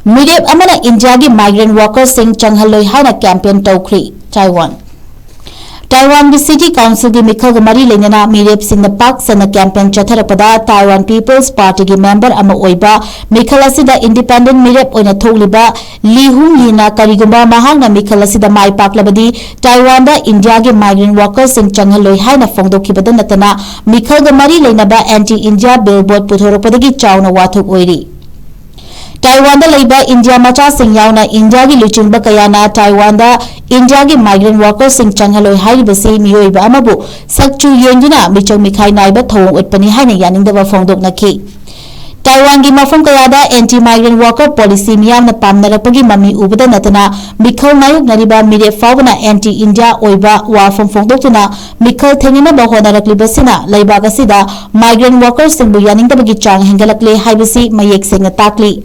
Meerep Amana India की migrant workers सिंह Changhalloi Haina campaign Toukhre Taiwan की City Council की मिखल मरी लेना मीरेप सिंह पाक सन कैंपेन चथरपदा Taiwan People's Party की मेंबर अमा ओइबा मिखल असिदा इंडिपेंडेंट मीरेप ओइना थोगलिबा लीहुंग यिना करिगुंबा महांगना मिखल असिदा माई पाकलबदी Taiwan दा इंडिया के migrant workers सिंह Changhalloi Haina फोंदोखिबदा नतना मिखल मरी लेना एंटी इंडिया बिलबोर्ड पुथोरपदगी चाउना वाथुक ओइरी Taiwan da leiba India macha sing yauna India gi luchingba kayana Taiwan da India gi migrant workers sing Changhalloi Haina se miyoiba amabu sakchu yengina michau mikhai naiba thong utpani haina yaningdaba phongdok nakhi Taiwan gi mafam kayada anti migrant worker policy miyam na pamnarakpagi mami ubada natana mikhal nayuk nariba mire fawna anti India oiba wafam phongdoktuna mikhal thengina ba honarakliba leiba gasida migrant workers sing bu yaningdabagi chang hengalakle haibasi mayek sing takli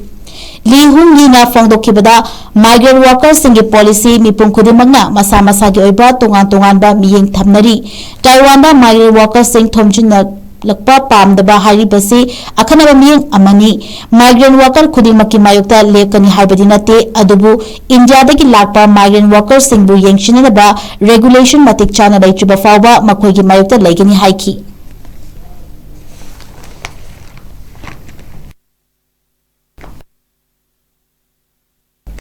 Lihung yina fongdokibada migrant workers singi policy mipung khudimangna masa masa gi oiba tongan ba miyeng thamnari Taiwan da migrant workers sing thomjinna lakpa pamdaba haribasi akhanaba miyeng amani migrant worker khudimaki mayokta lekani haibadi nate adubu India dagi lakpa migrant workers singbu yengchinaba regulation matik chana daichuba fawba makhoi gi mayokta leigani haiki